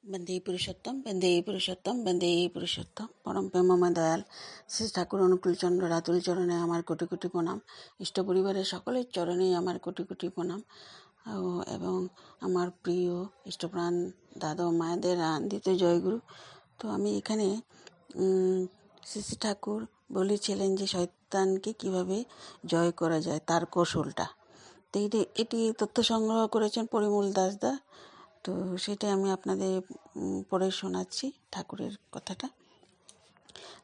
বন্দে পুরুষোত্তম, বন্দে পুরুষোত্তম, বন্দে পুরুষোত্তম। পরম প্রেমময় দয়াল শ্রী ঠাকুর অনুকূলচন্দ্র রাতুল চরণে আমার কোটি কোটি প্রণাম। ইষ্ট পরিবারের সকলের চরণেই আমার কোটি কোটি প্রণাম। এবং আমার প্রিয় ইষ্টপ্রাণ দাদা মায়েদের আনন্দিত জয়গুরু। তো আমি এখানে শ্রী শ্রী ঠাকুর বলেছিলেন যে শয়তানকে কিভাবে জয় করা যায়, তার কৌশলটা। তো এটি তথ্য সংগ্রহ করেছেন পরিমল দাসদা। তো সেটা আমি আপনাদের পড়ে শোনাচ্ছি ঠাকুরের কথাটা।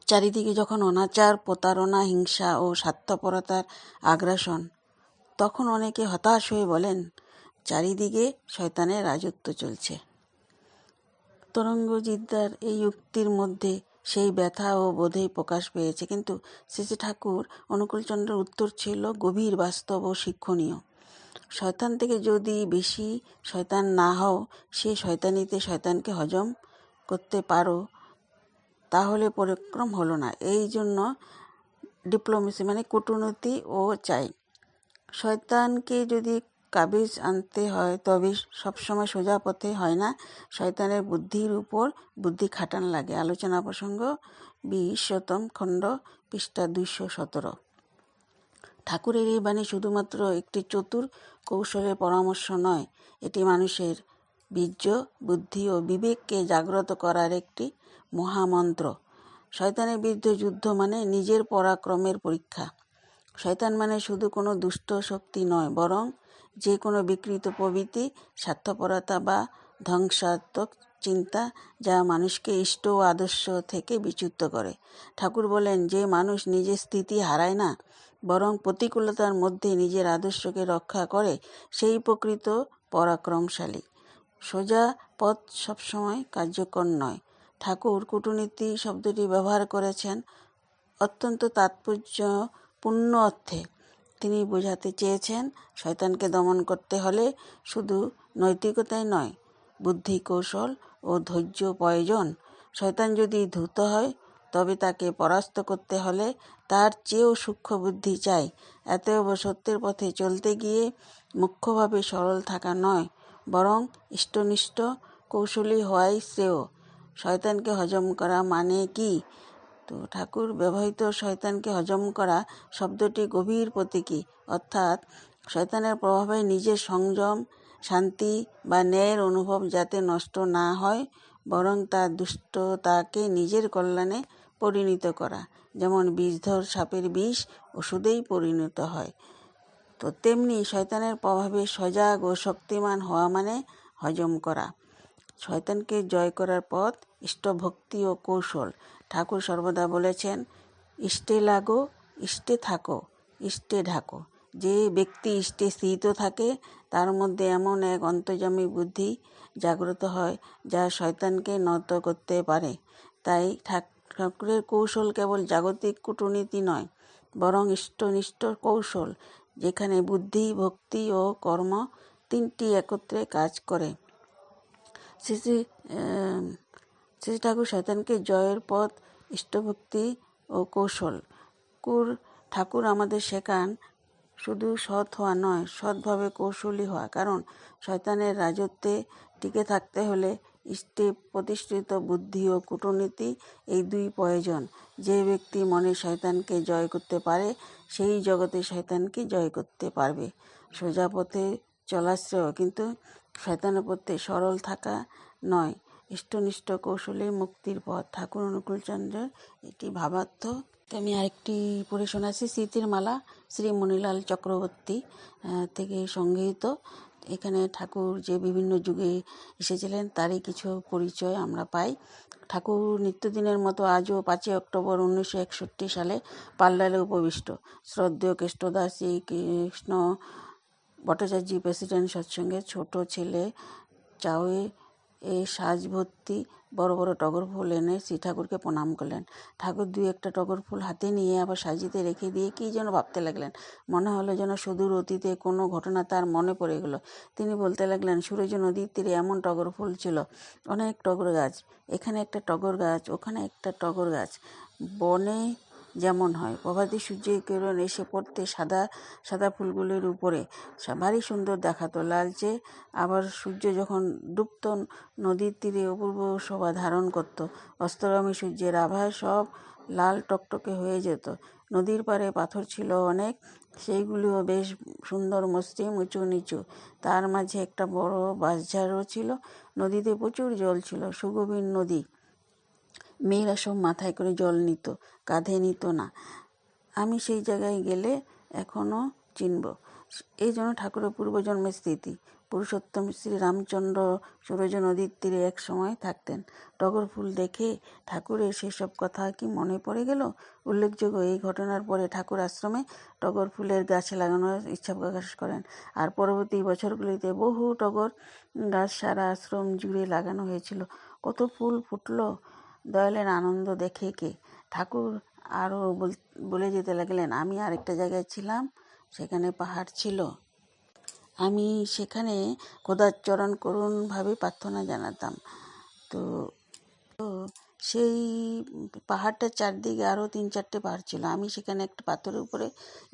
চারিদিকে যখন অনাচার, প্রতারণা, হিংসা ও স্বার্থপরতার আগ্রাসন, তখন অনেকে হতাশ হয়ে বলেন চারিদিকে শয়তানের রাজত্ব চলছে। তরঙ্গজিদ্দার এই উক্তির মধ্যে সেই ব্যথা ও বোধেই প্রকাশ পেয়েছে, কিন্তু শ্রী শ্রী ঠাকুর অনুকূলচন্দ্রের উত্তর ছিল গভীর, বাস্তব ও শিক্ষণীয়। শয়তান থেকে যদি বেশি শয়তান না হও, সে শয়তানিতে শয়তানকে হজম করতে পারো, তাহলে পরিক্রম হলো না। এই জন্য ডিপ্লোমেসি মানে কূটনীতি ও চাই। শয়তানকে যদি কাবিজ আনতে হয়, তবে সবসময় সোজা পথে হয় না। শয়তানের বুদ্ধির উপর বুদ্ধি খাটান লাগে। আলোচনা প্রসঙ্গ 20ম খণ্ড, পৃষ্ঠা 217। ঠাকুরের এই বাণী শুধুমাত্র একটি চতুর কৌশলের পরামর্শ নয়, এটি মানুষের বীর্য, বুদ্ধি ও বিবেককে জাগ্রত করার একটি মহামন্ত্র। শয়তানের বিরুদ্ধে যুদ্ধ মানে নিজের পরাক্রমের পরীক্ষা। শয়তান মানে শুধু কোনো দুষ্ট শক্তি নয়, বরং যে কোনো বিকৃত প্রবৃত্তি, স্বার্থপরতা বা ধ্বংসাত্মক চিন্তা, যা মানুষকে ইষ্ট ও আদর্শ থেকে বিচ্যুত করে। ঠাকুর বলেন, যে মানুষ নিজের স্থিতি হারায় না, বরং প্রতিকূলতার মধ্যে নিজের আদর্শকে রক্ষা করে, সেই প্রকৃত পরাক্রমশালী। সোজা পথ সবসময় কার্যকর নয়। ঠাকুর কূটনীতি শব্দটি ব্যবহার করেছেন অত্যন্ত তাৎপর্যপূর্ণ অর্থে। তিনি বোঝাতে চেয়েছেন, শয়তানকে দমন করতে হলে শুধু নৈতিকতাই নয়, বুদ্ধি, কৌশল ও ধৈর্য প্রয়োজন। শয়তান যদি ধূর্ত হয়, তবে তাকে পরাস্ত করতে হলে তার চেয়েও সূক্ষ্ম বুদ্ধি চাই। অতএব সত্যের পথে চলতে গিয়ে মুখ্যভাবে সরল থাকা নয়, বরং ইষ্টনিষ্ঠ কৌশলী হওয়াই শ্রেয়। শয়তানকে হজম করা মানে কি? তো ঠাকুর ব্যবহৃত শয়তানকে হজম করা শব্দটি গভীর প্রতীকী, অর্থাৎ শয়তানের প্রভাবে নিজের সংযম, শান্তি বা ন্যায়ের অনুভব যাতে নষ্ট না হয়, বরং তার দুষ্টতাকে নিজের কল্যাণে পরিণত করা। যেমন বিষধর সাপের বিষ ওষুধেই পরিণত হয়, তো তেমনি শয়তানের প্রভাবে সজাগ ও শক্তিমান হওয়া মানে হজম করা। শয়তানকে জয় করার পথ ইষ্টভক্তি ও কৌশল। ঠাকুর সর্বদা বলেছেন, ইষ্টে লাগো, ইষ্টে থাকো, ইষ্টে ঢাকো। যে ব্যক্তি ইষ্টে স্থিত থাকে, তার মধ্যে এমন এক অন্তর্যামী বুদ্ধি জাগ্রত হয়, যা শয়তানকে নত করতে পারে। তাই ঠাকুরের কৌশল কেবল জাগতিক কূটনীতি নয়, বরং ইষ্টনিষ্ঠ কৌশল, যেখানে বুদ্ধি, ভক্তি ও কর্ম তিনটি একত্রে কাজ করে। শ্রী ঠাকুর শয়তানকে জয়ের পথ ইষ্টভক্তি ও কৌশল। ঠাকুর আমাদের শেখান শুধু সৎ হওয়া নয়, সৎভাবে কৌশলী হওয়া। কারণ শয়তানের রাজত্বে টিকে থাকতে হলে ইষ্টে প্রতিষ্ঠিত বুদ্ধি ও কূটনীতি, এই দুই প্রয়োজন। যে ব্যক্তি মনে শয়তানকে জয় করতে পারে, সেই জগতে শয়তানকে জয় করতে পারবে। সোজা পথে চলা শ্রেয়, কিন্তু শয়তানের পথে সরল থাকা নয়। ইষ্টনিষ্ঠ কৌশলে মুক্তির পথ। ঠাকুর অনুকূলচন্দ্রের এটি ভাবার্থ। তো আমি আরেকটি পড়ে শোনাচ্ছি। স্মৃতির মালা, শ্রী মণিলাল চক্রবর্তী থেকে সংগৃহীত। এখানে ঠাকুর যে বিভিন্ন যুগে এসেছিলেন, তারই কিছু পরিচয় আমরা পাই। ঠাকুর নিত্যদিনের মতো আজও 5 অক্টোবর 1961 সালে পাল্লালে উপবিষ্ট। শ্রদ্ধেয় কেষ্টদাস শ্রীকৃষ্ণ ভট্টাচার্য প্রেসিডেন্ট সৎসঙ্গে ছোট ছেলে চাওয়ে সাজ ভর্তি বড় বড় টগর ফুল এনে শ্রী ঠাকুরকে প্রণাম করলেন। ঠাকুর 2-1টা টগর ফুল হাতে নিয়ে আবার সাজিতে রেখে দিয়ে কী যেন ভাবতে লাগলেন। মনে হলো যেন সুদূর অতীতে কোনো ঘটনা তার মনে পড়ে গেল। তিনি বলতে লাগলেন, সুরজ নদীর তীরে এমন টগর ফুল ছিল, অনেক টগর গাছ, এখানে একটা টগর গাছ, ওখানে একটা টগর গাছ, বনে যেমন হয়। প্রভাতী সূর্যের কিরণ এসে পড়তে সাদা সাদা ফুলগুলির উপরে ভারী সুন্দর দেখাতো লালচে। আবার সূর্য যখন ডুবত নদীর তীরে অপূর্ব শোভা ধারণ করত। অস্তগামী সূর্যের আভায় সব লাল টকটকে হয়ে যেত। নদীর পাড়ে পাথর ছিল অনেক, সেইগুলিও বেশ সুন্দর মসৃণ উঁচু নিচু। তার মাঝে একটা বড় বাঁশঝাড়ও ছিল। নদীতে প্রচুর জল ছিল, সুগভীর নদী। মেয়েরা সব মাথায় করে জল নিত, কাঁধে নিত না। আমি সেই জায়গায় গেলে এখনও চিনব। এই জন্য ঠাকুরের পূর্বজন্মের স্মৃতি। পুরুষোত্তম শ্রী রামচন্দ্র সুরজ নদীর তীরে এক সময় থাকতেন। টগর ফুল দেখে ঠাকুরের সেসব কথা কি মনে পড়ে গেল? উল্লেখযোগ্য, এই ঘটনার পরে ঠাকুর আশ্রমে টগর ফুলের গাছ লাগানোর ইচ্ছা প্রকাশ করেন। আর পরবর্তী বছরগুলিতে বহু টগর গাছ সারা আশ্রম জুড়ে লাগানো হয়েছিল। কত ফুল ফুটলো! দয়ালের আনন্দ দেখে কে! ঠাকুর আরও বলে যেতে লাগলেন, আমি আরেকটা জায়গায় ছিলাম, সেখানে পাহাড় ছিল। আমি সেখানে খোদার চরণ করুণভাবে প্রার্থনা জানাতাম। তো সেই পাহাড়টার চারদিকে আরও 3-4টে পাহাড় ছিল। আমি সেখানে একটা পাথরের উপরে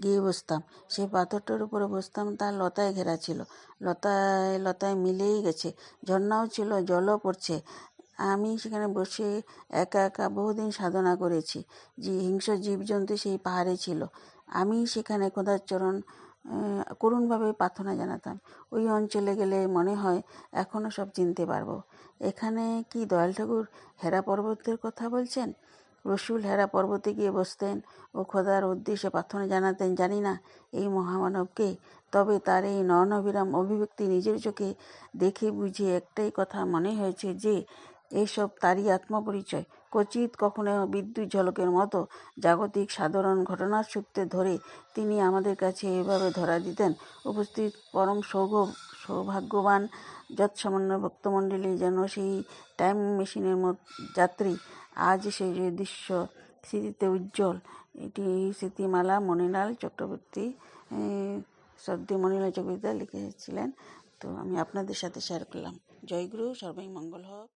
গিয়ে বসতাম। সেই পাথরটার উপরে বসতাম, তার লতায় ঘেরা ছিল। লতায় লতায় মিলেই গেছে, ঝর্ণাও ছিল, জলও পড়ছে। আমি সেখানে বসে একা একা বহুদিন সাধনা করেছি। যে হিংস্র জীবজন্তু সেই পাহাড়ে ছিল। আমি সেখানে খোদার চরণ করুণভাবে প্রার্থনা জানাতাম। ওই অঞ্চলে গেলে মনে হয় এখনও সব চিনতে পারবো। এখানে কি দয়াল ঠাকুর হেরা পর্বতের কথা বলছেন? রসুল হেরা পর্বতে গিয়ে বসতেন ও খোদার উদ্দেশ্যে প্রার্থনা জানাতেন, জানি না এই মহামানবকে। তবে তার এই নয়নাভিরাম অভিব্যক্তি নিজের চোখে দেখে বুঝে একটাই কথা মনে হয়েছে যে এইসব তারই আত্মপরিচয়। ক্বচিৎ কখনো বিদ্যুৎ ঝলকের মতো জাগতিক সাধারণ ঘটনার সূত্রে ধরে তিনি আমাদের কাছে এভাবে ধরা দিতেন। উপস্থিত পরম সৌভাগ্যবান যৎসামান্য ভক্তমণ্ডলী যেন সেই টাইম মেশিনের যাত্রী। আজ সেই দৃশ্য স্মৃতিতে উজ্জ্বল। এটি স্মৃতিমালা মণিলাল চক্রবর্তী, শ্রদ্ধেয় মণিলাল চক্রবর্তী লিখেছিলেন। তো আমি আপনাদের সাথে শেয়ার করলাম। জয়গুরু, সর্বই মঙ্গল হোক।